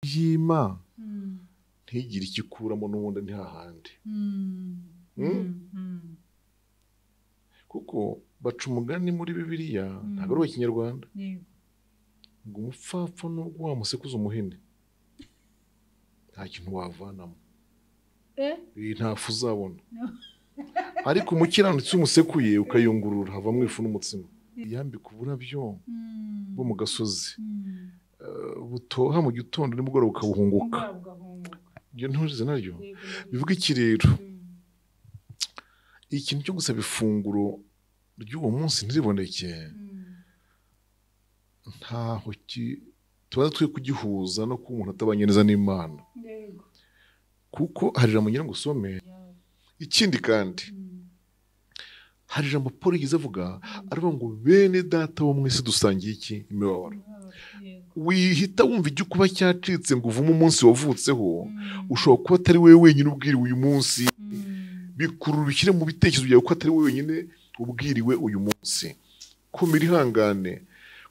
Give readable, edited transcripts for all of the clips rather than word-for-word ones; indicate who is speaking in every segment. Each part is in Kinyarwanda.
Speaker 1: yima ntigire ikikuramo n'ubundi nti hahandi kuko baca umugani muri Bibiliya ntabwo ari Ikinyarwanda ngo umupfapfa nubwo wamusekuza umuhini nta kintu wavanamo nta fu uzabona ariko umukiranutsi umusekuye ukayungurura havamo ifu n'umutsima yambika uburabyo bwo mu gasozi butoha mu gitondo nimugoroba ukabuhunguka ibyo ntuzize naryo bivuga iki rero ikintu cyo gusaba ifunguro ry'uwo munsi ntiriboneke ntaho tuba twe kugihuza no kuba umuntu atabanye neza n'Imana kuko hari ijambo ngira ngo usome ikindi kandi hari ijambo Paul yigize avuga aravuga ngo bene data wo mwese dusangiye iki imibabaro wihita wumva icyo kuba cyacitse ngo uvume umunsi wavutseho ushobora kuba atari wowe wenyine ubwiriwe uyu munsi bikurura bishyire mu bitekerezo byawe ko atari wowe wenyine ubwiriwe uyu munsi kumira ihangane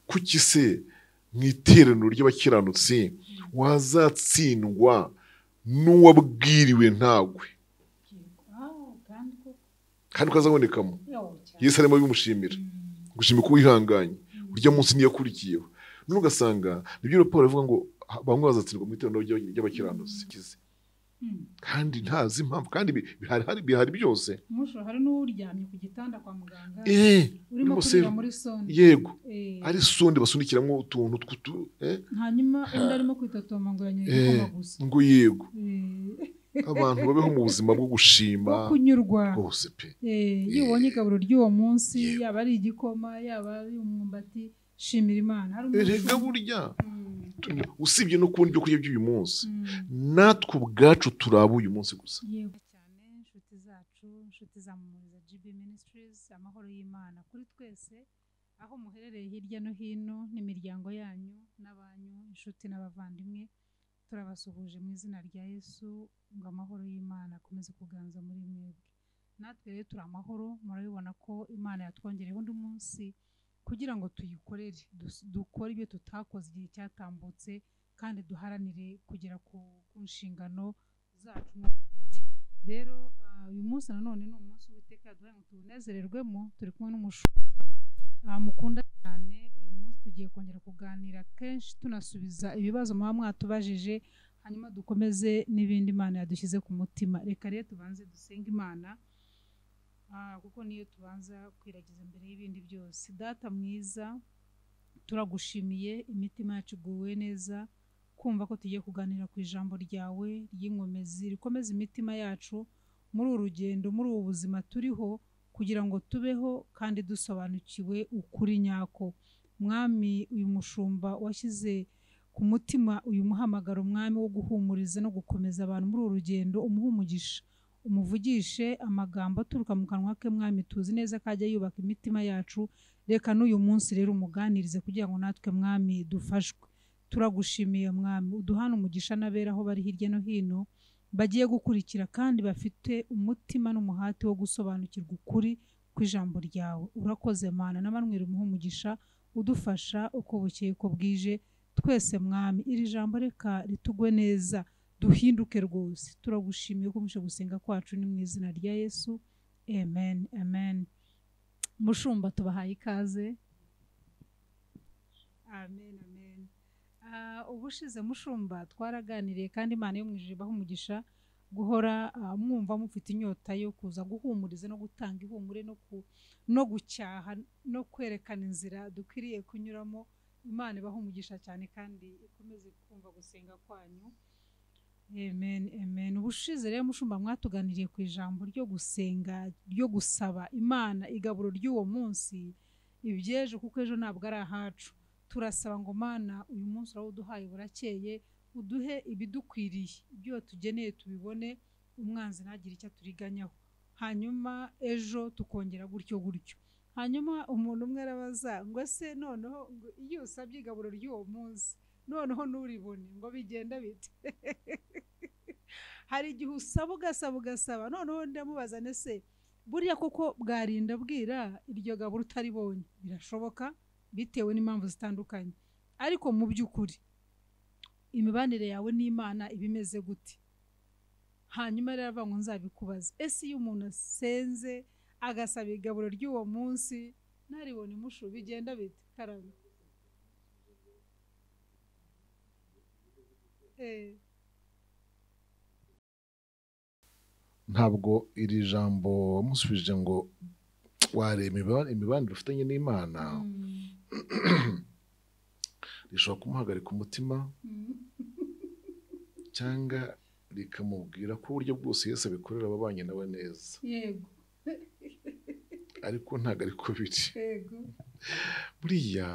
Speaker 1: kuki se mu iteraniro ry'abakiranutsi wazatsindwa n'uwabwiriwe ntagwe kandi ukazabonekamo Yesu arimo bimushimira gushimira ko wihanganye urya munsi niyo akurikiyeho none ugasanga nibyo Paul avuga ngo bamwe bazatsindwa mu iteraniro ry'abakiranutsi kandi ntazi impamvu kandi bihari byose
Speaker 2: hari n'uryamye ku gitanda kwa muganga urimo kurira muri sonde
Speaker 1: yego ari sonde basunikiramo utuntu
Speaker 2: hanyuma undi arimo kwitotoma ngo yanyoye igikoma gusa
Speaker 1: ngo yego abantu babeho mu buzima bwo gushima
Speaker 2: kunyurwa
Speaker 1: rwose pe
Speaker 2: iyo ubonye igaburo ry'uwo munsi yaba ari igikoma yaba ari umwumbati shimira Imana
Speaker 1: erega burya usibye no kubona ibyo kurya by'uyu munsi natwe ubwacu turaba uyu munsi gusa
Speaker 2: yego cyane inshuti zacu inshuti za Mumuriza GB Ministries amahoro y'Imana kuri twese aho muherereye hirya no hino n'imiryango yanyu n'abanyu inshuti n'abavandimwe turabasuhuje mu izina rya Yesu ngo amahoro y'Imana akomeze kuganza muri mwebwe natwe rero turi amahoro murabibona ko Imana yatwongereho undi munsi kugira ngo tuyikorere dukore ibyo tutakoze igihe cyatambutse kandi duharanire kugera ku nshingano zacu rero uyu munsi nanone ni umunsi w'Uwiteka yaduhaye ngo tuwunezererwemo turi kumwe n'umushumba mukunda cyane uyu munsi tugiye kongera kuganira kenshi tunasubiza ibibazo muba mwatubajije hanyuma dukomeze n'ibindi Imana yadushyize ku mutima reka rero tubanze dusenge Imana kuko niyo tubanza kwiragiza imbere y'ibindi byose data mwiza turagushimiye imitima yacu iguwe neza kumva ko tugiye kuganira ku ijambo ryawe ry'inkomezi rikomeza imitima yacu muri uru rugendo muri ubu buzima turiho kugira ngo tubeho kandi dusobanukiwe ukuri nyako mwami uyu mushumba washyize ku mutima uyu muhamagaro mwami wo guhumuriza no gukomeza abantu muri uru rugendo umugisha umuvugishe amagambo aturuka mu kanwa ke mwami tuzi neza ko ajya yubaka imitima yacu reka n'uyu munsi rero umuganirize kugira ngo natwe mwami dufashwe turagushimiye mwami uduhana umugisha n'abera aho bari hirya no hino bagiye gukurikira kandi bafite umutima n'umuhati wo gusobanukirwa ukuri kw'ijambo ryawe urakoze Mana n'abanwira umugisha udufasha uko bukeye ko bwije twese mwami iri jambo reka ritugwe neza duhinduke rwose turagushimiye ko mushe gusenga kwacu ni mu izina rya Yesu amen amen mushumba tubahaye ikaze amen amen ubushize mushumba twaraganiriye kandi Imana yo mu ijuru ibaha umugisha guhora mwumva mufite inyota yo kuza guhumuriza no gutanga ihumure no gucyaha no kwerekana inzira dukwiriye kunyuramo Imana ibaha umugisha cyane kandi ikomeze kumva gusenga kwanyu amen amen ubushize rero mushumba mwatuganiriye ku ijambo ryo gusenga ryo gusaba Imana igaburo ry'uwo munsi ibyejo kuko ejo ntabwo ari ahacu turasaba ngo Mana uyu munsi urawuduhaye burakeye uduhe ibidukwiriye ibyo tugeneye tubibone umwanzi ntagire icyo aturiganyaho hanyuma ejo tukongera gutyo hanyuma umuntu umwe arabaza ngo se noneho iyo usabye igaburo ry'uwo munsi noneho nuribone ngo bigenda bite hari igihe usaba ugasaba noneho ndamubaza nese burya koko bwarinda bwira iryo gaburo utaribonye birashoboka bitewe n'impamvu zitandukanye ariko mu by'ukuri imibanire yawe n'Imana ibimeze gute. Hanyuma rero avuga ngo nzabikubaza. Ese iyo umuntu asenze agasaba igaburo ry'uwo munsi ntaribone imushu bigenda bite Karame?
Speaker 1: ntabwo iri jambo wamusubije ngo wareba imibanire ufitanye n'Imana rishobora kumuhagarika umutima cyangwa rikamubwira ko uburyo bwose Yesu abikorera ababanye nawe neza.
Speaker 2: Yego.
Speaker 1: Ariko ntabwo ariko biri.
Speaker 2: Yego.
Speaker 1: Buriya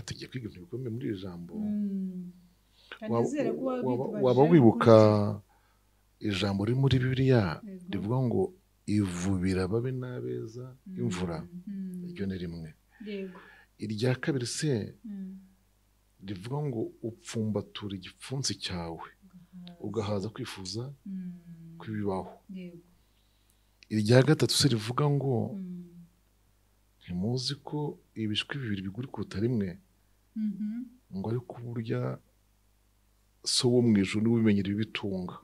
Speaker 1: tugiye kwiga ibintu bikomeye muri iri jambo. Waba wibuka ijambo riri muri Bibiliya rivuga ngo ivubira ababi n'abeza imvura, iryo ni rimwe. Irya kabiri se rivuga ngo upfumbatura igipfunsi cyawe ugahaza kwifuza kwibibaho. Irya gatatu se rivuga ngo ntimuzi ko ibishwi bibiri bigurikuta rimwe, ngo ariko burya so wo mu ijuru niwe umenyera ibibitunga.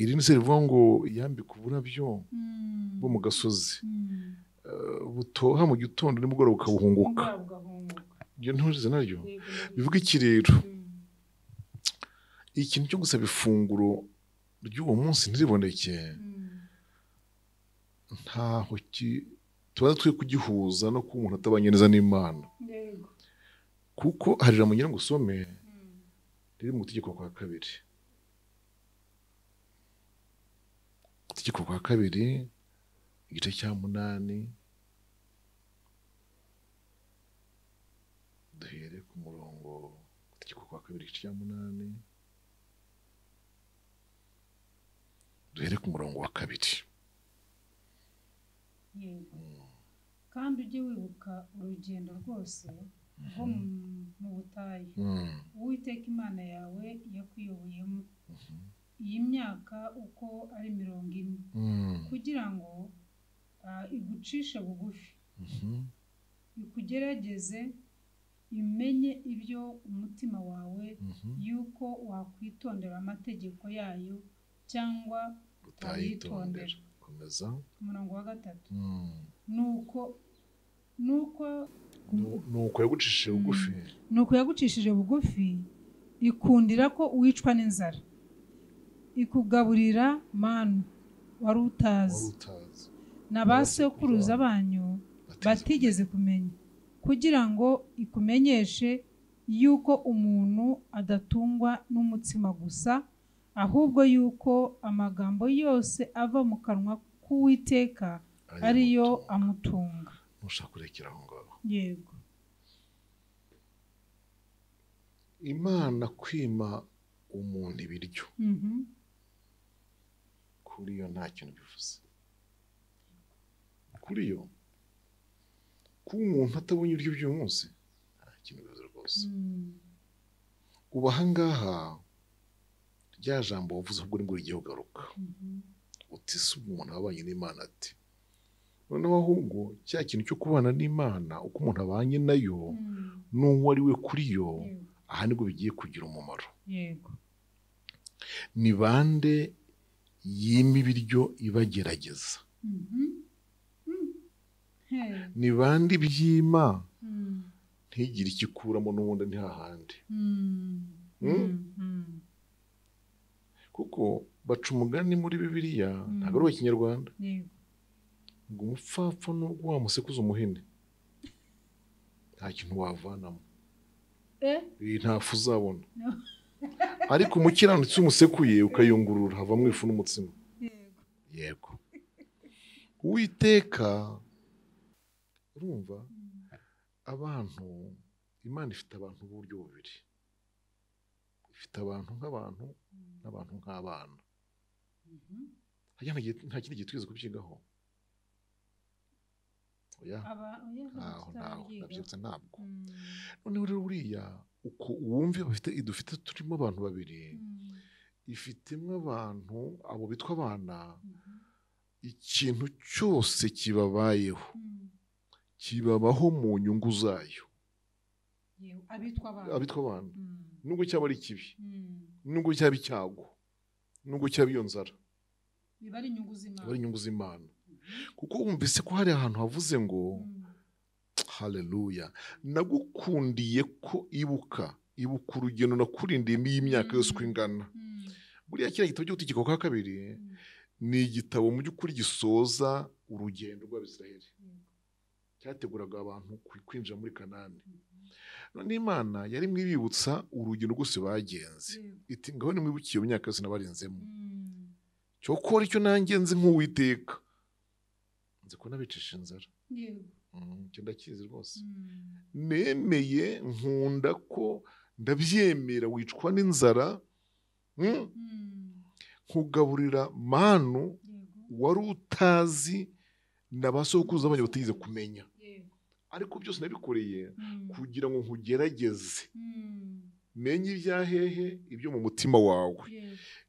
Speaker 1: Irindi se rivuga ngo yambika uburabyo bwo mu gasozi butoha mu gitondo nimugoroba bukabuhunguka. Ibyo nturize naryo bivuga iki rero? Ikintu cyo gusaba ifunguro ry'uwo munsi ntiriboneke, ntaho tuba twe kugihuza no kuba umuntu atabanye neza n'Imana. Kuko hari ijambo ngira ngo usome riri mu Gutegeka kwa kabiri. Gutegeka kwa kabiri igice cya 8 duhere ku murongo. Gutegeka kwa kabiri igice cya 8 duhere ku murongo wa 2.
Speaker 2: Kandi ujye wibuka urugendo rwose rwo mu butayu Uwiteka Imana yawe yakuyoboyemo iyi myaka uko ari 40 kugira ngo igucishe bugufi ikugerageze imenye ibyo umutima wawe yuko wakwitondera amategeko yayo cyangwa utayitondera.
Speaker 1: Komeza.
Speaker 2: Umurongo wa 3. Nuko
Speaker 1: yagucishije bugufi.
Speaker 2: Nuko yagucishije bugufi ikundira ko wicwa n'inzara, ikugaburira manu wari utazi na ba sekuruza banyu batigeze kumenya, kugira ngo ikumenyeshe yuko umuntu adatungwa n'umutsima gusa, ahubwo yuko amagambo yose ava mu kanwa k'Uwiteka ariyo amutunga.
Speaker 1: Nushaka kurekera aho ngaho.
Speaker 2: Yego.
Speaker 1: Imana kwima umuntu ibiryo kuri yo nta kintu bivuze. Kuri yo kuba umuntu atabonye ibiryo by'uyu munsi nta kintu bivuze rwose. Ubu aha ngaha rya jambo wavuze ahubwo ngo rigiye kugaruka. Uti se umuntu abanye n'Imana ati, noneho ahubwo cya kintu cyo kubana n'Imana uko umuntu abanye nayo n'uwo ari we kuri yo, aha nibwo bigiye kugira umumaro.
Speaker 2: Yego.
Speaker 1: Ni bande yima ibiryo ibagerageza? Ni bande ibyima ntigire ikikuramo n'ubundi ntihahandi? Kuko baca umugani muri Bibiliya, ntabwo ari uw'Ikinyarwanda, ngo umupfapfa nubwo wamusekuza umuhini nta kintu wavanamo, nta fu uzabona. Ariko umukiranutsi umusekuye ukayungurura havamo ifu n'umutsima. Yego. Uwiteka urumva abantu, Imana ifite abantu b'uburyo bubiri. Ifite abantu nk'abantu n'abantu nk'abana. Nta kindi gihe twigeze kubyigaho. Oya, nabyutse ntabwo. Noneho rero buriya uko wumve dufite turimo abantu babiri, ifitemo abantu abo bitwa abana, ikintu cyose kibabayeho kibabaho mu nyungu zayo.
Speaker 2: Abitwa abana.
Speaker 1: nubwo cyaba ari kibi, nubwo cyaba icyago, nubwo cyaba iyo nzara,
Speaker 2: biba ari
Speaker 1: inyungu z'Imana. Kuko wumvise ko hari ahantu havuze ngo haleluya, nagukundiye ko ibuka urugendo nakurindiyemo iyi myaka yose uko ingana. Buriya kiriya gitabo cy'Ubutegeko bwa kabiri ni igitabo mu by'ukuri gisoza urugendo rw'Abisiraheli, cyateguraga abantu kwinjira muri Kanani. None Imana yari mwibibutsa urugendo rwose bagenze, iti ngaho nimwibukiye mu myaka yose nabarinzemo. Cyokora icyo nanjye nzi nk'Uwiteka, nzi ko nabicisha inzara, icyo ndakizi rwose. Nemeye nkunda ko ndabyemera wicwa n'inzara, nkugaburira manu wari utazi na ba sokuruza banyu batigeze kumenya. Ariko byose nabikoreye kugira ngo nkugerageze, menye ibyahehe ibyo mu mutima wawe,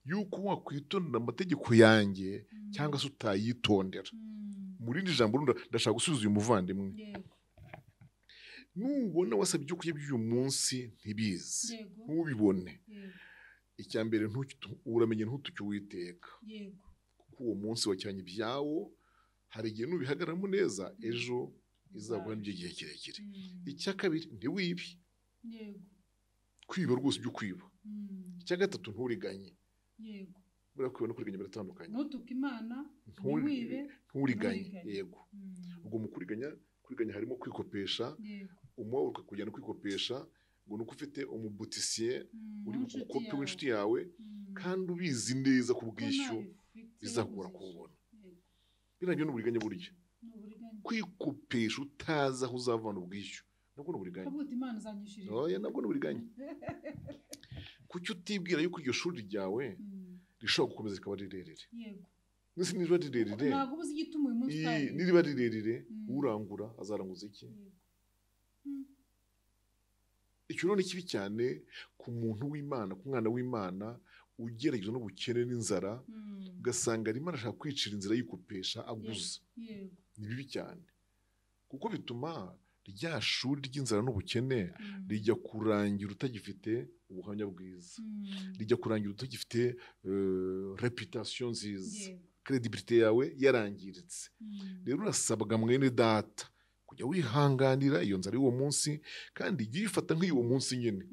Speaker 1: yuko wakwitondera amategeko yanjye cyangwa se utayitondera. Mu rindi jambo ndashaka gusubiza uyu muvandimwe, nubona wasabye ibyo kurya by'uyu munsi ntibizi, ntubibone, icya mbere uramenye ntutuke Uwiteka, kuko uwo munsi wajyanye ibyawo. Hari igihe nubihagararamo neza, ejo izaguha n'igihe kirekire. Icya kabiri, ntiwibe, kwiba rwose ibyo kwiba. Icya gatatu, nturiganye. Buriya kwiba no kuriganya biratandukanye.
Speaker 2: Ntutuke Imana, ntiwibe,
Speaker 1: nturiganye. Yego. Ubwo mu kuriganya harimo kwikopesha, umuwa ukakujyana kwikopesha, ngo nuko ufite umubutisiye uri gukopa w'inshuti yawe, kandi ubizi neza ku bwishyu bizakura kubona. Birangije n'uburiganya burya. Kwikopesha utazi aho uzavana ubwishyu, nabwo n'uburiganya. Oya, nabwo n'uburiganya. Kuki utibwira yuko iryo shuri ryawe rishobora gukomeza rikaba rirerire? Nisi niba rirerire, niba rirerire, urangura azaranguza iki? Icyo ni kibi cyane ku muntu w'Imana, ku mwana w'Imana ugeragezwa n'ubukene n'inzara, ugasanga arimo arashaka kwicira inzira yikopesha aguza. Ni bibi cyane, kuko bituma rya shuri ry'inzara n'ubukene rijya kurangira utagifite ubuhamya bwiza, rijya kurangira utagifite reputation nziza, credibility yawe yarangiritse. Rero urasabwa mwene data kujya wihanganira iyo nzara y'uwo munsi, kandi igiye ifata nk'uwo munsi nyine,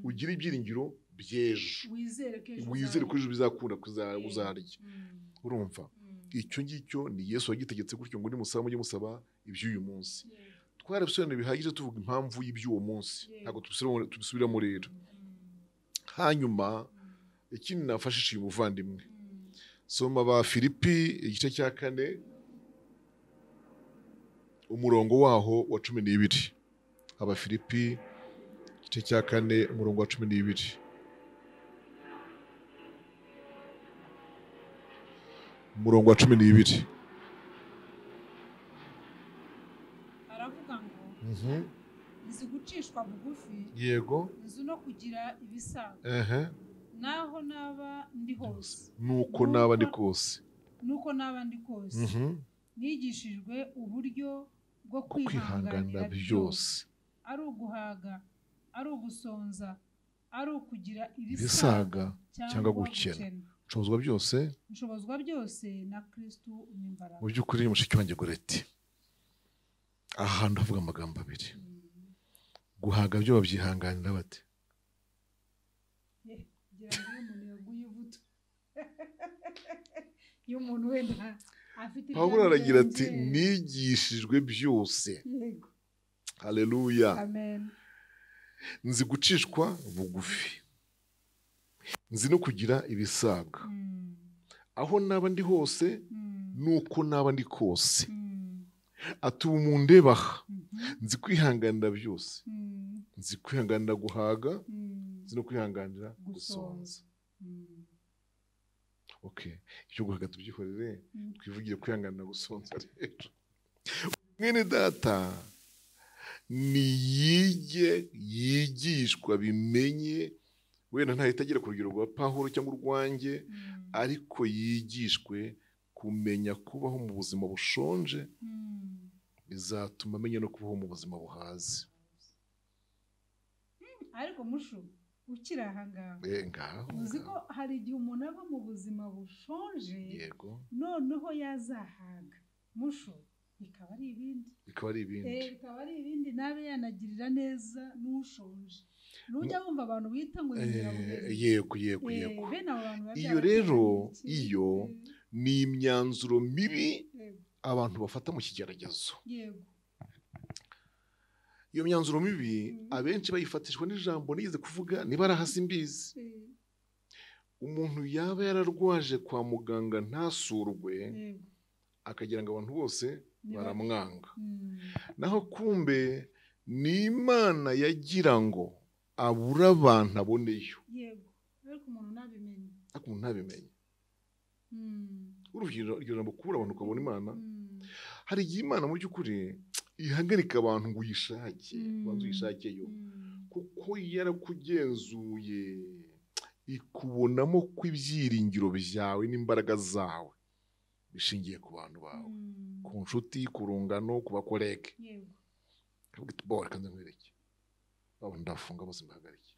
Speaker 1: ugira ibyiringiro by'ejo, wizere ko ejo bizakunda uzarya. Urumva, icyo ngicyo ni Yesu wagitegetse gutyo, ngo nimusaba mujye musaba iby'uyu munsi. Twarabisobanuye bihagije tuvuga impamvu y'iby'uwo munsi, ntabwo tubisubiramo rero. Hanyuma ikindi nafashishije uyu muvandimwe, soma ba Filipi igice cya 4 umurongo waho wa 12. Aba Filipi igice cya 4 umurongo wa 12. Umurongo wa 12
Speaker 2: aravuga ngo izi gucishwa bugufi,
Speaker 1: yego,
Speaker 2: izi no kugira ibisaga, naho naba ndi hose,
Speaker 1: nuko naba ndi kose,
Speaker 2: nigishijwe uburyo bwo kwihanganira byose, ari uguhaga, ari ugusonza, ari ukugira ibisaga
Speaker 1: cyangwa gukena. Nshobozwa byose
Speaker 2: na Kristo umw'imbaraga.
Speaker 1: Mu by'ukuri mushiki wanjye Goreti, aha hantu havuga amagambo abiri. Guhaga byo babyihanganira bate?
Speaker 2: Iyo umuntu wenda afite
Speaker 1: Pawulo aragira ati nigishijwe byose. Haleluya.
Speaker 2: Amen.
Speaker 1: Nzi gucishwa bugufi, nzi no kugira ibisaga, aho naba ndi hose nuko naba ndi kose. Ati ubu mundebaha, nzi kwihanganira byose, nzi kwihanganira guhaga, nzi no kwihanganira gusonza. Okay, icyo guhaga tubyihorere, twivugire kwihanganira gusonza rero. Mwene data yigishwa bimenye, wenda ntahita agera ku rugero rwa Pawulo cyangwa urwanjye, ariko yigishwe kumenya kubaho mu buzima bushonje, bizatuma amenya no kubaho mu buzima buhaze.
Speaker 2: Ariko mushu ukiri aha ngaho
Speaker 1: ngaho
Speaker 2: uzi ko hari igihe umuntu aba mu buzima bushonje
Speaker 1: yego
Speaker 2: noneho yazahaga musho bikaba ari ibindi nabe yanagirira neza n'ushonje nujya wumva abantu bita ngo
Speaker 1: yego iyo rero ni imyanzuro mibi abantu bafata mu kigeragezo. Iyo myanzuro mibi abenshi bayifatishwa n'ijambo nigeze kuvuga niba arahasi imbizi. Umuntu yaba yararwaje kwa muganga ntasurwe akagira ngo abantu bose baramwanga, naho kumbe ni Imana yagira ngo abura abantu aboneyo.
Speaker 2: Ariko umuntu
Speaker 1: ntabimenye. Urugero jambo kubura abantu ukabona Imana, hari igihe Imana mu by'ukuri ihagarika abantu ngo uyishake, banze uyishakeyo, kuko yarakugenzuye ikubonamo ko ibyiringiro byawe n'imbaraga zawe bishingiye ku bantu bawe, ku nshuti, ku rungano, ku bakorege. Reka nkwereke abo ndafunga bose mbahagarike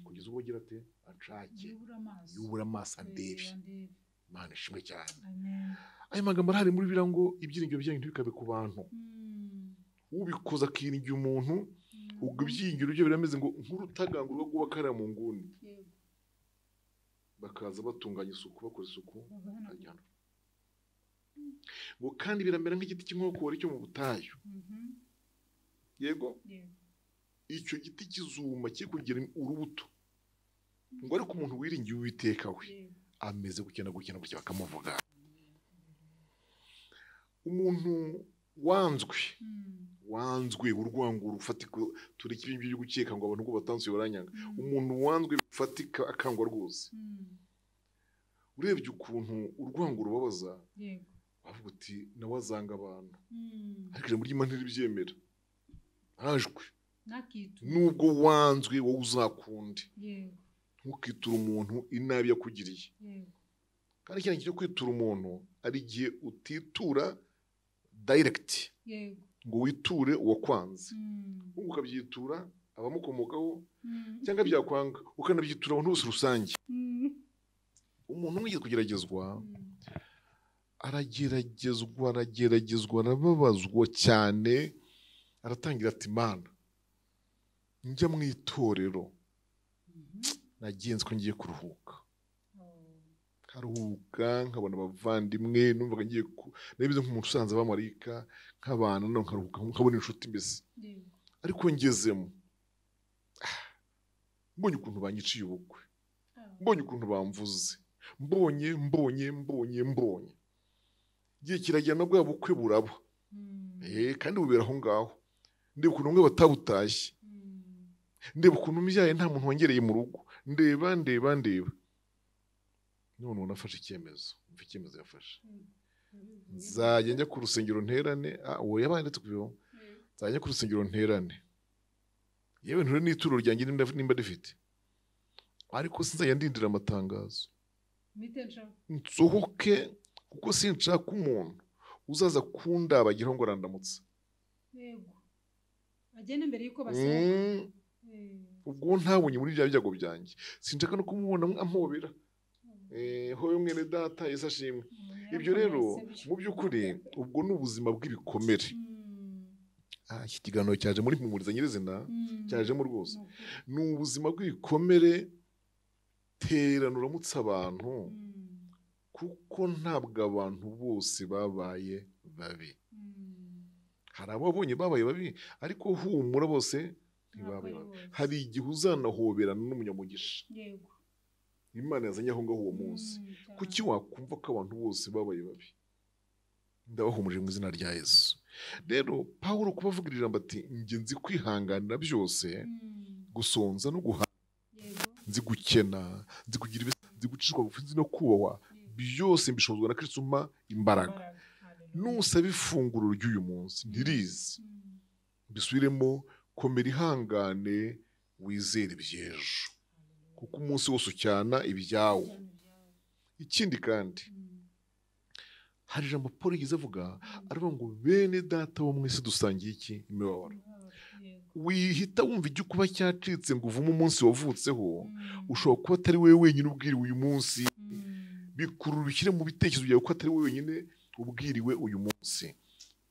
Speaker 1: kugeza ubwo ugira ati anshake yubura amaso andebe. Imana ishimwe cyane. Ayo magambo arahari muri Bibiliya ngo ibyiringiro byanyu ntibikabe ku bantu. Ubikoza akiringira umuntu, ubwo ibyiringiro bye birameze ngo nk'urutaganga rwo kubakara mu nguni, bakaza batunganya isuku, bakora isuku ajyana ngo kandi biramera nk'igiti cy'inkokori cyo mu butayu. Yego icyo giti kizuma kikugira urubuto, ngo ariko umuntu wiringiye Uwiteka we ameze gukena gutya bakamuvuga. Umuntu wanzwe urwango rufatika, turi kibimbi byo gukeka ngo abantu ngo batansuye baranyanga. Umuntu wanzwe bifatika akangwa rwose. Urebye ukuntu urwango rubabaza, bavuga uti nawe azanga abantu, ariko ijambo ry'Imana ntiribyemera. Hajwe nubwo wanzwe wowe uzakunde, ntukitura umuntu inabi yakugiriye. Kandi cyane cyo kwitura umuntu ari igihe utitura direct ngo witure uwakwanze, ukabyitura abamukomokaho cyangwa byakwanga ukanabyitura abantu bose rusange. Umuntu wigeze kugeragezwa, arageragezwa arababazwa cyane, aratangira ati Mana njya mu itorero nagenze ko ngiye kuruhuka, nkabona abavandimwe, numvaga ngiye nabize nk'umuntu usanze abamarayika nk'abantu, no nkaruhuka nkabona inshuti mbese. Ariko ngezemo mbonye ukuntu banyiciye ubukwe, mbonye ukuntu bamvuze, mbonye igihe kiragera na bwa bukwe buraba, kandi bubera aho ngaho. Ndeba ukuntu bamwe batabutashye, ndeba ukuntu mbyaye nta muntu wangereye mu rugo, ndeba none umuntu afashe icyemezo. Icyemezo yafashe, nzajya njya ku rusengero nterane. Uwo yabaye ndetse kubiho, nzajya ku rusengero nterane, yewe nture n'ituro ryanjye nimba rifite, ariko sinzajya ndindira amatangazo, nsohoke, kuko sinshaka umuntu uzaza kundabagiraho ngo arandamutse.
Speaker 2: agenda imbere y'uko basohoka.
Speaker 1: Ubwo ntabonye muri bya byago byanjye, sinshaka no kumubona ampobera. Hoyo mwene data Yesu ashimwe. Ibyo rero mu by'ukuri ubwo ni ubuzima bw'ibikomere. Iki kiganiro cyaje muri Mpumuriza nyirizina, cyajemo rwose. Ni ubuzima bw'ibikomere, terana uramutse abantu, kuko ntabwo abantu bose babaye babi. Hari ababonye babaye babi, ariko humura bose ntibabaye babi. Hari igihe uzanahoberana n'umunyamugisha Imana yazanye aho ngaho uwo munsi. Kuki wakumva ko abantu bose babaye babi? Ndabahumurije mu izina rya Yesu. Rero Pawulo kubavugira ijambo ati njye nzi kwihanganira byose, gusonza no guhaha, nzi gukena, nzi kugira nzi gucishwa bugufi, nzi no kubahwa, byose mbishobozwa na Kristo umpa imbaraga. Nusaba ifunguro ry'uyu munsi ntirizi, bisubiremo, komera ihangane, wizere iby'ejo, kuko umunsi wose ucyana ibyawo. Ikindi kandi hari ijambo Paul yize avuga, aravuga ngo bene data bo mwese dusangiye iki? Imibabaro. wihita wumva icyo kuba cyacitse ngo uvume umunsi wavutseho. Ushobora kuba atari wowe wenyine ubwiriwe uyu munsi, bikurura bishyire mu bitekerezo byawe ko atari wowe wenyine ubwiriwe uyu munsi.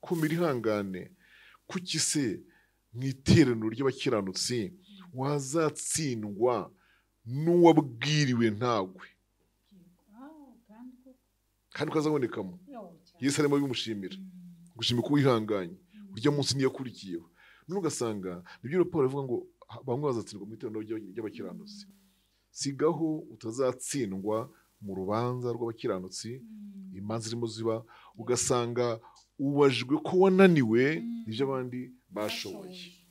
Speaker 1: Komera ihangane. Kuki se mu iteraniro ry'abakiranutsi wazatsindwa n'uwabwiriwe ntagwe kandi ukazabonekamo? Yesu arimo bimushimira, gushimira ko wihanganye, urya munsi niyo akurikiyeho. None ugasanga nibyo Paul avuga ngo bamwe bazatsindwa mu iteraniro ry'abakiranutsi. Sigaho utazatsindwa mu rubanza rw'abakiranutsi, imanza zirimo ziba, ugasanga ubajwe ko wananiwe ibyo abandi bashoboye.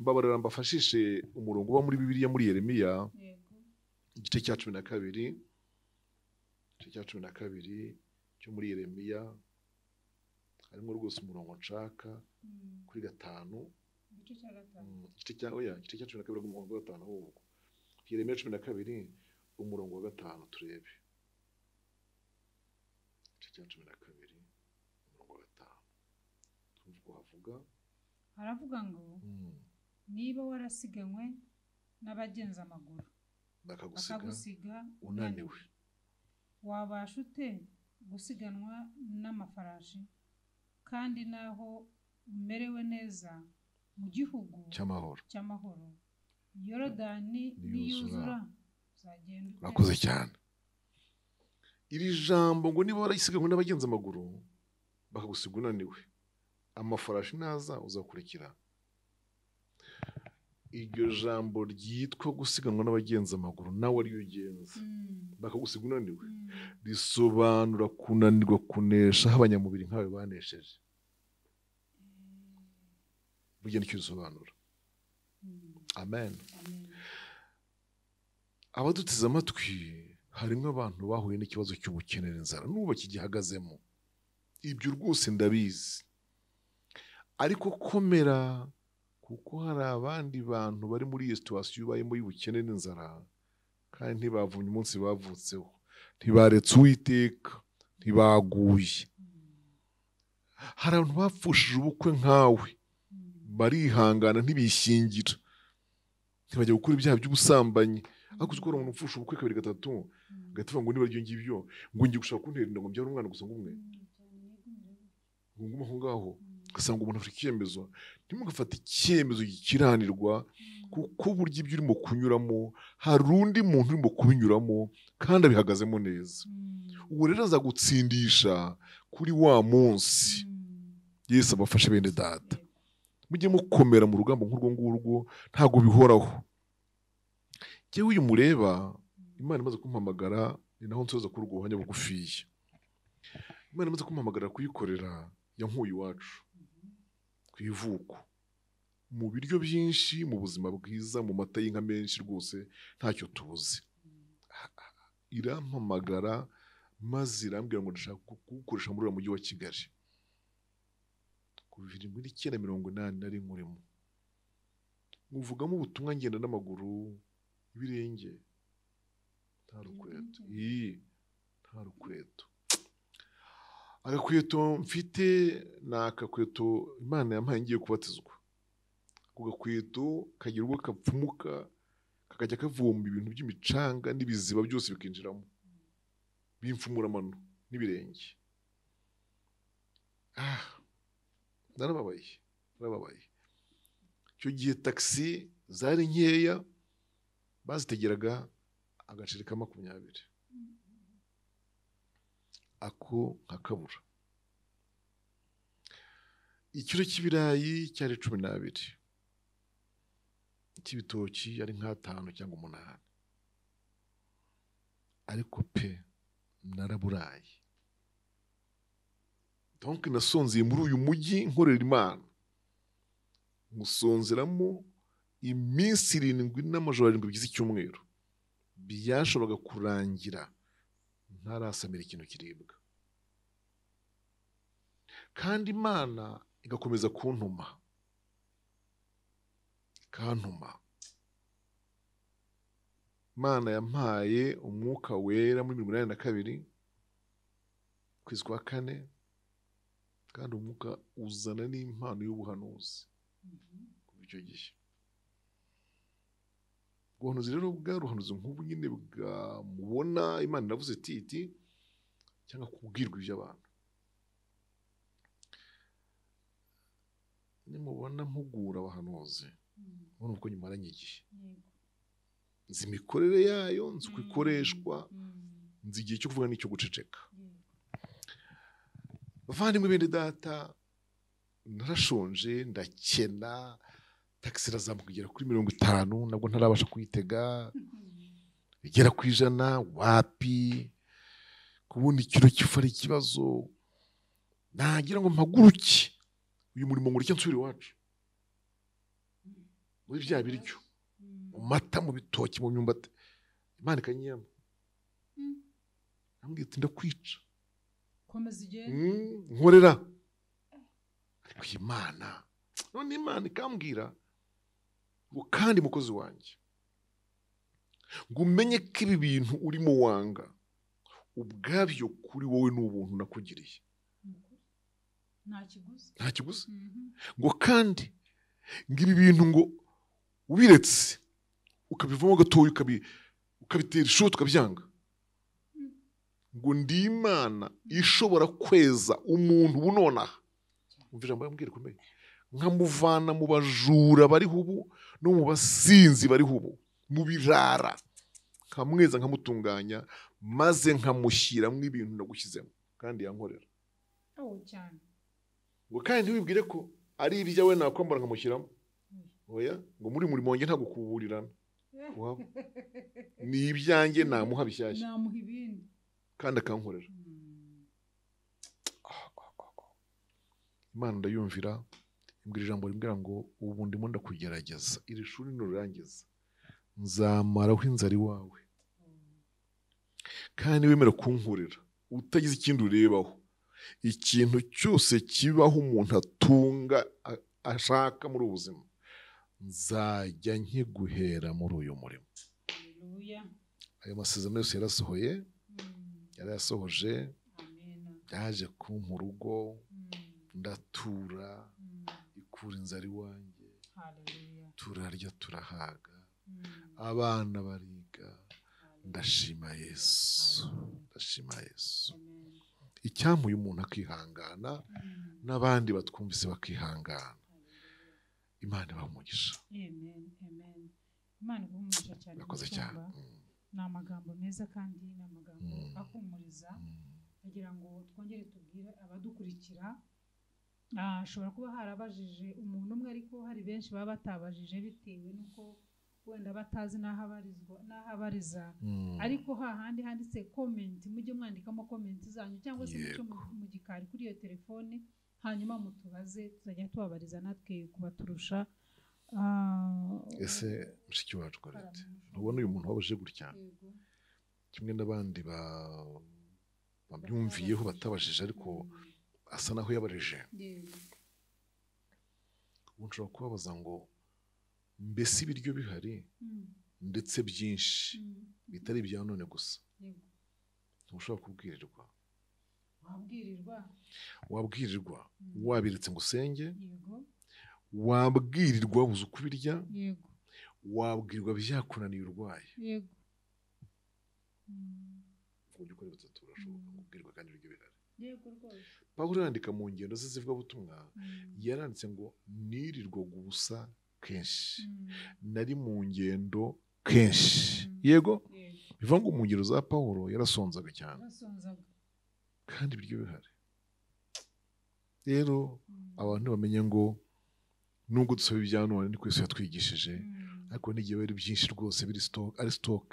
Speaker 1: Mbabarira mbafashishe umurongo uba muri Bibiliya muri Yeremiya igice cya 12, igice cya 12 cyo muri Yeremiya, harimo rwose umurongo nshaka kuri 5, igice cya 12 umurongo wa 5 ahubwo. Yeremiya 12 umurongo wa 5 turebe. Igice cya 12 umurongo wa 5 tumvuga havuga,
Speaker 2: haravuga ngo niba warasiganywe n'abagenza amaguru bakagusiga unaniwe, wabasha ute gusiganwa n'amafarashi? Kandi naho umerewe neza mu gihugu cy'amahoro, Yorodani niyuzura uzagenda.
Speaker 1: Urakoze cyane. Iri jambo ngo niba warasiganwe n'abagenza amaguru bakagusiga unaniwe, amafarashi naza uzakurikira. Iryo jambo ryitwa gusiganwa n'abagenza amaguru nawe ariyo ugenza bakagusiga unaniwe, risobanura kunanirwa kunesha aho abanyamubiri nkawe banesheje. Burya nicyo risobanura. Amen. Abaduteze amatwi harimo abantu bahuye n'ikibazo cy'ubukene n'inzara n'ubu bakigihagazemo. Ibyo rwose ndabizi, ariko komera, kuko hari abandi bantu bari muri iyo situwasiyo barimo y'ubukene n'inzara kandi ntibavunye umunsi bavutseho, ntibaretse Uwiteka, ntibaguye. Hari abantu bapfushije ubukwe nkawe, barihangana ntibishingira, ntibajya gukora ibyaha by'ubusambanyi. Ariko uzi ko umuntu upfusha ubukwe 2 3 agahita avuga ngo niba ryo ngibyo ngo ngiye gushaka kuntera inda ngo mbyare umwana gusa ngumwe nguma aho ngaho. Ugasanga umuntu afite icyemezo, ntimugafate icyemezo gikiranirwa, kuko burya ibyo urimo kunyuramo hari undi muntu urimo kubinyuramo kandi abihagazemo neza. Ubu rero azagutsindisha kuri wa munsi. Yesu abafashe bene data, mujye mukomera mu rugamba nk'urwo ngurwo, ntago bihoraho. Jyewe uyu mureba, Imana imaze kumpamagara, ni naho nsoza kuri urwo buhamya bugufiya. Imana imaze kumpamagara kuyikorera, yankuye iwacu ku ivuko, mu biryo byinshi, mu buzima bwiza, mu mata y'inka menshi, rwose ntacyo tubuze. Irampamagara maze irambwira ngo ndashaka kugukoresha muri uyu mujyi wa Kigali. Kuva 1980 nari nkurimo, muvugamo ubutumwa ngenda n'amaguru, ibirenge, nta rukweto, nta rukweto. Agakweto mfite ni akakweto Imana yampaye ngiye kubatizwa. Ako gakweto kagira ubwo kapfumuka, kakajya kavumba ibintu by'imicanga n'ibiziba byose bikinjiramo, bimfumura amano n'ibirenge. Narababaye. Icyo gihe taxi zari nkeya, bazitegeraga agaceri ka 20, ako nkakabura. Ikiro cy'ibirayi cyari 12, icy'ibitoki ari nka 5 cyangwa 8. Ariko pe naraburaye. Donc nasonzeye muri uyu mujyi nkorera Imana, musonzeramo iminsi 7 n'amajoro 7 bigize icyumweru. Byashoboraga kurangira ntarasamira ikintu kiribwa, kandi Imana igakomeza kuntuma, kantuma. Imana yampaye umwuka wera muri 1982 kwezi kwa 4, kandi umwuka uzana n'impano y'ubuhanuzi. icyo gihe. Ubuhanuzi rero bwaruhanuzi nk'ubu nyine bwamubona Imana iravuze iti cyangwa kubwirwa iby'abantu. Nimubona mpugura abahanuzi ubona uko nyumaranye igihe, nzi imikorere yayo, nzi uko ikoreshwa, nzi igihe cyo kuvuga n'icyo guceceka. Bavandimwe bene data, narashonje ndakena, taxi irazamuka igera kuri 50, nabwo ntarabasha kuyitega, igera ku 100, wapi, kubona ikiro kifa ari ikibazo. Nagira ngo mpaguruke uyu murimo ngurike nsubire iwacu, muri bya biryo, mu mata, mu bitoki, mu myumbati. Imana ikanyiyama, ambwira iti ndakwica,
Speaker 2: komeza igenda
Speaker 1: nkorera. Ariko Imana, none Imana ikambwira ngo kandi mukozi wanjye, ngo umenye ko ibi bintu urimo wanga ubwabyo kuri wowe n'ubuntu nakugiriye, nta kiguzi. Ngo kandi ngo ibi bintu ngo ubiretse ukabivamo gatoya ukabitera ishoti ukabyanga, ngo ndi Imana ishobora kweza umuntu bunonaha. Umva ijambo yambwira rikomeye, nkamuvana mu bajura bariho ubu no mu basinzi bariho ubu, mu birara, nkamweza nkamutunganya, maze nkamushyiramo ibintu nagushyizemo kandi yankorera.
Speaker 2: cyane.
Speaker 1: Ngo kandi ntiwibwire ko ari ibyawe nakwambara nkamushyiramo. Oya, ngo muri wanjye ntabwo kuburirana. Ni ibyanjye namuha bishyashya,
Speaker 2: namuha ibindi
Speaker 1: kandi akankorera. Imana ndayumvira, imbwira ijambo rimbwira ngo ubu ndimo ndakugerageza, iri shuri nurangiza nzamaraho inzara iwawe, kandi wemera kunkorera utagize ikindi urebaho. Ikintu cyose kibaho umuntu atunga ashaka muri ubu buzima, nzajya nkiguhera muri uyu murimo. Ayo masezerano yose yarasohoye, yarayasohoje, yaje kumpa urugo, ndatura, ikura inzara iwanjye, turarya turahaga, abana bariga. Ndashima Yesu, ndashima Yesu. Icyamuye umuntu akihangana, n'abandi batwumvise bakihangana. Imana ibaha umugisha.
Speaker 2: Imana ibaha umugisha cyane.
Speaker 1: Nakoze cyane.
Speaker 2: Ni amagambo meza kandi ni amagambo ahumuriza. Kugira ngo twongere tubwire abadukurikira, ashobora kuba harabajije umuntu umwe, ariko hari benshi baba batabajije bitewe n'uko wenda batazi n'aho abariza. Ariko hahandi handitse comment, mujye mwandikamo comment zanyu, cyangwa se mucyo mu gikari kuri iyo telefone, hanyuma mutubaze, tuzajya tubabariza natwe kubaturusha.
Speaker 1: Ese mushiki wacu Gorete, ubona uyu muntu wabajije gutya, kimwe n'abandi babyumviyeho batabajije, ariko asa naho yabarije. Ubu nshobora kubabaza ngo mbese ibiryo bihari ndetse byinshi bitari ibya none gusa, ntushobora kubwirirwa. Wabwirirwa wabiretse ngo usenge, wabwirirwa wabuze uko ubirya, wabwirirwa byakunaniye urwaye. Uburyo ukora bitatu urashoboka kubwirwa kandi ibiryo bihari. Pawulo yandika mu ngendo ze z'ivugabutumwa, yaranditse ngo nirirwaga ubusa kenshi, nari mu ngendo kenshi. Yego, bivuga ngo mu ngendo za Pawulo yarasonzaga cyane, kandi ibiryo bihari. Rero abantu bamenye ngo nubwo dusaba ibya none niko Yesu yatwigishije, ariko n'igihe biri byinshi rwose biri ari stock,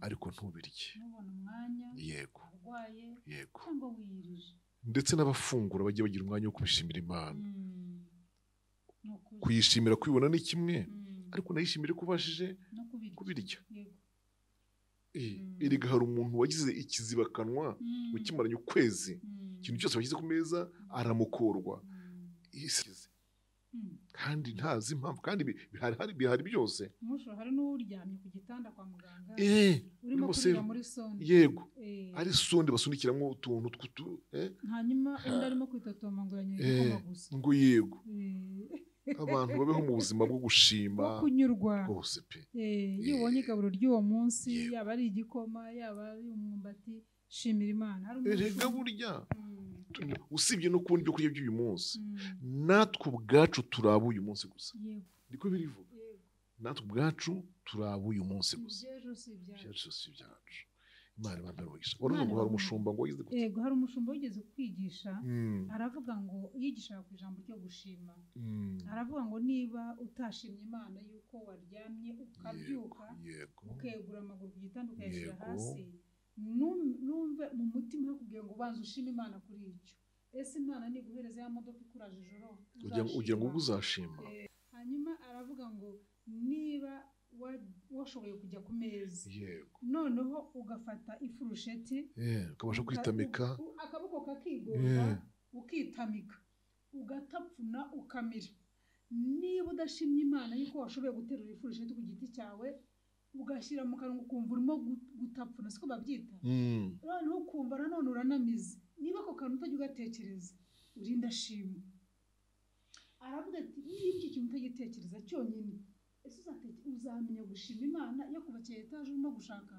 Speaker 1: ariko ntubirye. Yego, yego. Ndetse n'abafungura bajye bagira umwanya wo kubishimira Imana. Kuyishimira kwibona ni kimwe, ariko nayishimire kubashije kubirya. Erega hari umuntu wagize ikizibakanwa ukimaranye ukwezi, ikintu cyose wagize ku meza aramukorwa, kandi ntazi impamvu, kandi bihari byose.
Speaker 2: Hari n'uryamye ku gitanda kwa muganga, urimo kurira muri sonde.
Speaker 1: Yego, ari sonde basunikiramo utuntu
Speaker 2: hanyuma undi arimo kwitotoma ngo yanyoye igikoma gusa.
Speaker 1: Ngo yego. abantu babeho mu buzima bwo gushima
Speaker 2: kunyurwa
Speaker 1: rwose pe.
Speaker 2: iyo ubonye igaburo ry'uwo munsi yaba ari igikoma yaba ari umwumbati shimira Imana.
Speaker 1: Erega burya usibye no kubona ibyo kurya by'uyu munsi natwe ubwacu turaba uyu munsi gusa, niko birivuga, natwe ubwacu turaba uyu munsi gusa, ibyacu si ibyacu. Imana ibaruhisha. Waruvuga ngo hari umushumba ngo yize gute?
Speaker 2: Yego, hari umushumba wigeze kwigisha, aravuga ngo yigisha ku ijambo ryo gushima. Aravuga ngo niba utashimye Imana yuko waryamye ukabyuka ukegura amaguru ku gitanda ukayashyira hasi, numve mu mutima hakubwiye ngo ubanze ushime Imana kuri icyo. Ese Imana niguhereza ya modoka ikuraje ijoro
Speaker 1: ugira ngo uzashima.
Speaker 2: Hanyuma aravuga ngo niba washoboye kujya ku meza noneho ugafata ifurusheti
Speaker 1: ukabasha kwitamika
Speaker 2: akaboko kakigora ukitamika ugatapfuna ukamira, niba udashimye Imana yuko washoboye guterura ifurusheti ku giti cyawe ugashyira mu kanwa ukumva urimo gutapfuna, siko babyita, noneho ukumva nanone uranamize, niba ako kantu utajya ugatekereza urinda shima. Aravuga ati niba iki kintu utagitekereza cyonyine ese uzamenya gushima Imana yo kubakira etaje urimo gushaka.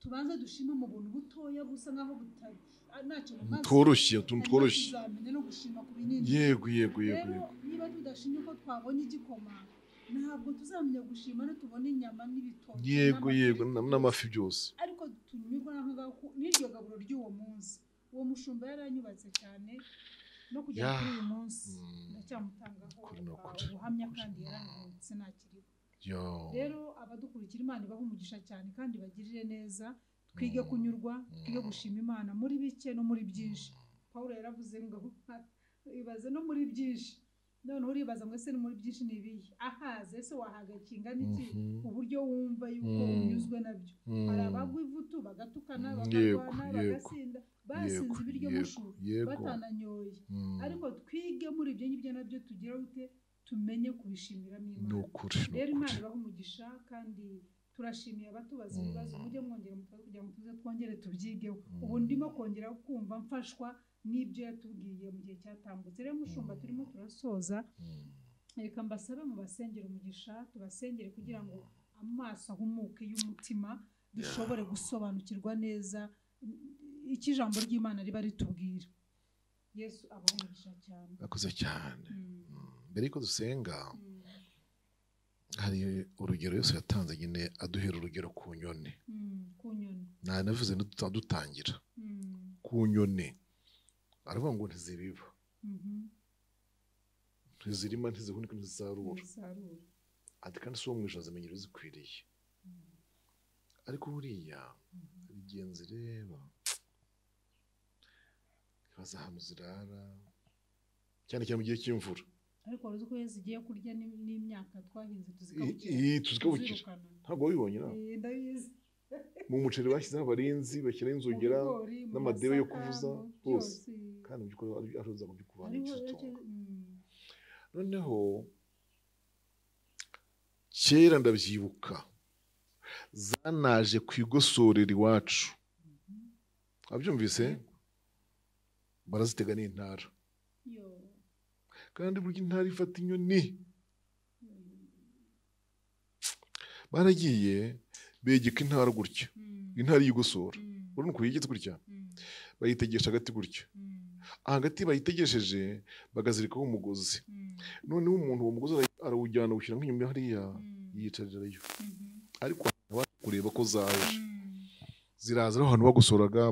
Speaker 2: Tubanze dushima mu buntu butoya busa nkaho butari ntacyo bumaze,
Speaker 1: tworoshye tworoshye,
Speaker 2: uzamenya no gushima ku binini.
Speaker 1: Yego
Speaker 2: niba tudashimye ko twabonye igikoma ntabwo tuzamenya gushima no tubona inyama n'ibitoki.
Speaker 1: Yego n'amafi byose.
Speaker 2: Ariko tunyurwa n'iryo gaburo ry'uwo munsi. Uwo mushumba yaranyubatse cyane no kujya kuri uyu munsi ndacyamutangaho ubuhamya kandi yaranutse nakiriho. Rero abadukurikira Imana ibaha umugisha cyane kandi bagirire neza, twige kunyurwa, twige gushima Imana muri bike no muri byinshi. Paulo yaravuze ngo ibaze no muri byinshi, noneho uribaza ngo ese no muri byinshi ni ibihe? Ahaze ese wahaga kingana iki uburyo wumva yuko unyuzwe nabyo. Hari abagwa ivutu bagatukana bakarwana bagasinda basinze ibiryo mushu batananyoye, ariko twige muri ibyo ngibyo nabyo tugira ute tumenye kubishimiramo Imana. Rero Imana ibaha umugisha kandi turashimiye abatubaza ibibazo, mujye mwongera mutwe kugira ngo tuze twongere tubyigeho. Ubu ndimo kongera kumva mfashwa n'ibyo yatubwiye mu gihe cyatambutse. Rero mushumba turimo turasoza, reka mbasabe mu basengera umugisha, tubasengere kugira ngo amaso ahumuke y'umutima dushobore gusobanukirwa neza icyo ijambo ry'Imana riba ritubwira. Yesu abaho umugisha cyane.
Speaker 1: Akoze cyane. Mbere yuko dusenga hari urugero Yesu yatanze nyine aduhera urugero ku nyoni. Navuze dutangira ku nyoni, aravuga ngo ntizibiba, ntizirima, ntizihunika, ntizisarura, ati kandi si uwo mu ijuru azimenya ibizikwiriye. Ariko buriya igihe nzireba ibaza ahantu zirara, cyane cyane mu gihe cy'imvura.
Speaker 2: Ariko wari uzi ko iyo zigiye kurya n'imyaka twahinze
Speaker 1: tuzikabukira, ntabwo wabibonye nawe?
Speaker 2: Ndabizi.
Speaker 1: Mu muceri bashyizeho abarinzi bashyiraho inzogera n'amadebe yo kuvuza hose, kandi mu by'ukuri aruza mu by'ukuvana igitungo. Noneho kera ndabyibuka zanaje ku igosorera iwacu, abyumvise barazitega n'intara, kandi burya intara ifata inyoni. Baragiye begeka intara gutya, intara y'igosora urabona uko yigeze gutya, bayitegesha agati gutya, hagati bayitegesheje bagazirikaho umugozi, noneho umuntu uwo mugozi arawujyana awushyira nk'inyuma hariya yiyicarirayo. Ariko kureba ko zaje ziraza aho hantu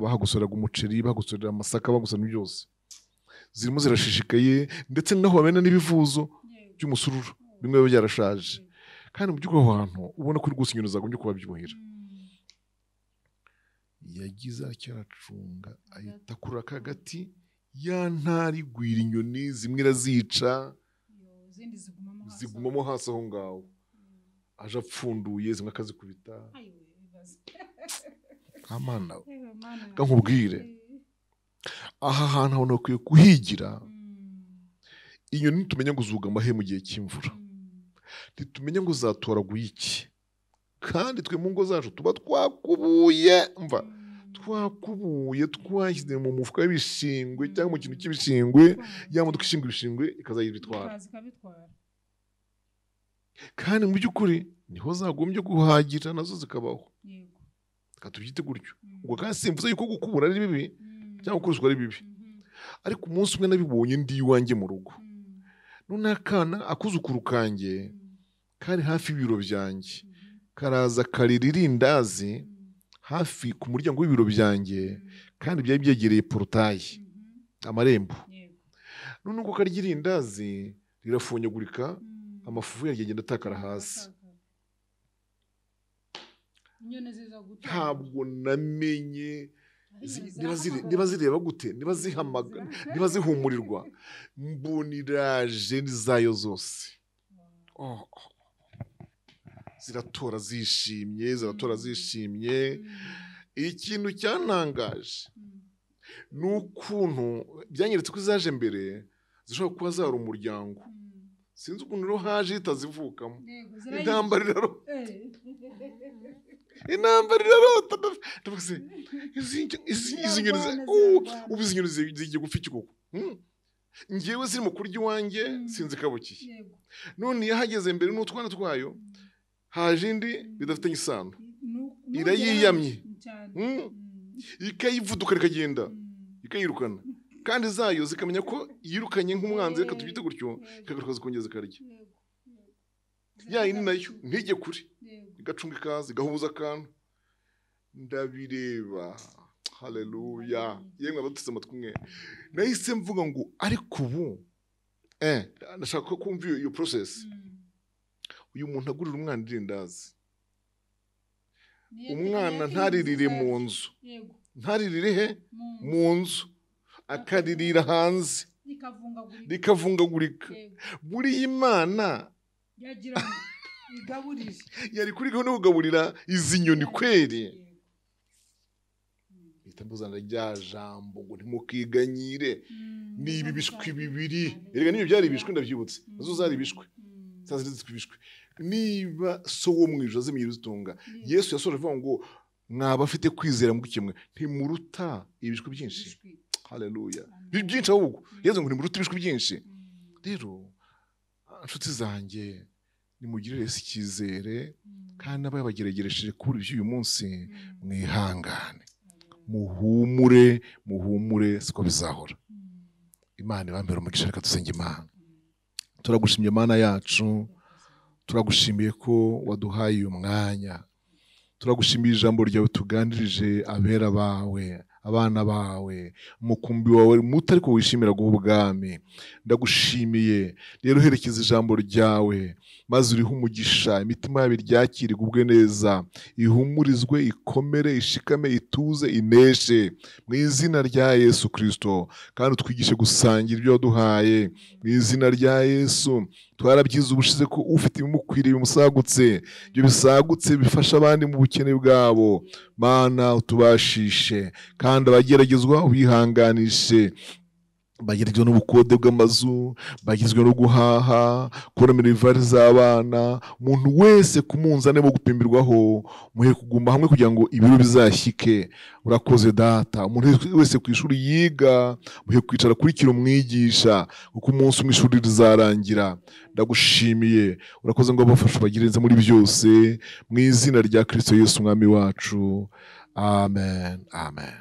Speaker 1: bahagosoraga umuceri, bahagosorera amasaka, bagosora byose, zirimo zirashishikaye, ndetse naho bamena n'ibivuzo by'umusururu bimwe biba byarashaje, kandi mu by'ukuri aho hantu ubona ko rwose inyoni zagombye kuba byuhira. Yagize acyacunga ahita akurura akagati, ya ntara igwira inyoni, zimwe irazica zigumamo hasi aho ngaho, aje apfunduye zimwe akazikubita. Amana nkubwire, aha hantu abantu bakwiye kuhigira. Inyoni ntitumenya ngo zugama he mu gihe cy'imvura, ntitumenya ngo zatoraguye iki, kandi twe mu ngo zacu tuba twakubuye, twashyize mu mufuka w'ibishingwe cyangwa mu kintu cy'ibishingwe, ya modoka ishinga ibishingwe ikazagira itwara. kandi mu by'ukuri niho zagombye guhagira nazo zikabaho. Reka tubyite gutyo. Ubwo kandi simvuze yuko gukubura ari bibi cyangwa gukoreshwa ari bibi, ariko umunsi umwe nabibonye ndi iwanjye mu rugo, none akana akuzukuru kanjye kari hafi y'ibiro byanjye, karaza karira irindazi hafi ku muryango w'ibiro byanjye, kandi byari byegereye porotayi, amarembo. None uko karya irindazi rirafungagurika, amafufu yaryo agenda atakara hasi. Ntabwo namenye niba zireba gute, niba zihamaga, niba zihumurirwa. Mbona iraje zayo zose, ziratora zishimye. Ikintu cyantangaje ni ukuntu byanyeretse ko izaje mbere zishobora kuba zari umuryango. Sinzi ukuntu rero haje itazivukamo. Intambara irarota. Izi nyoni zigiye gupfa iki koko? Ngewe ziri mu kurya iwanjye sinzi kabukiye. None yahageze mbere n'utwana twayo, haje indi bidafitanye isano, irayiyamye, ikayivuduka rikagenda, ikayirukana. Kandi zayo zikamenya ko yirukanye nk'umwanzi, reka tubyite gutyo, ikagaruka zikongera zikarya. Ya yindi nayo ntijye kure, igacunga ikaza, igahuza akantu. Ndabireba, haleluya. Yemwe abatutse amatwi mwe, nahise mvuga ngo ariko ubu ndashaka kumva iyo process. Uyu muntu agurira umwana irindazi, umwana ntaririre mu nzu, ntaririre he mu nzu, akaririra hanze rikavungagurika. Buriya Imana yari kuri gahunda yo kugaburira izi nyoni kweri. Itambuzana rya jambo ngo ntimukiganyire, ni ibi bishwi bibiri. Erega niyo byari ibishwi, ndabyibutse, nazo zari ibishwi, zazi zitwa ibishwi. Niba so wo mu ijuru azimiye uzitunga, Yesu yasoje avuga ngo mwaba afite kwizera mu kimwe, ntimuruta ibishwi byinshi. Haleluya. Byinshi ahubwo Yesu ngo ntimuruta ibishwi byinshi. Rero inshuti zanjye, nimugirire icyizere, kandi abaye bagerageresheje kuri uyu munsi, mwihangane, muhumure, siko bizahora. Imana ibambere umugisha. Reka dusenge Imana. Turagushimye Mana yacu, turagushimiye ko waduhaye uyu mwanya, turagushimiye ijambo ryawe tuganirije abera bawe, abana bawe, umukumbi wawe muto ariko wishimira guha ubwami. Ndagushimiye rero, herekeza ijambo ryawe, maze uriho umugisha, imitima yabo iryakire, igubwe neza, ihumurizwe, ikomere, ishikame, ituze, ineshe, mu izina rya Yesu Kristo. Kandi utwigishe gusangira ibyo waduhaye, mu izina rya Yesu. Twarabyize ubushize ko ufite ibimukwiriye bimusagutse, ibyo bisagutse bifasha abandi mu bukene bwabo. Mana utubashishe, kandi abageragezwa ubihanganishe, bageragezwa n'ubukode bw'amazu, bagezwe no guhaha, kuramira ivari z'abana. Umuntu wese ku munzani wo gupimirwaho, muhe kuguma hamwe kugira ngo ibiro bizashyike. Urakoze Data. Umuntu wese ku ishuri yiga, muhe kwicara kurikira umwigisha, kuko umunsi umwe ishuri rizarangira. Ndagushimiye, urakoze ngo abafashe bagirenze muri byose, mu izina rya Kristo Yesu umwami wacu. Amen, amen.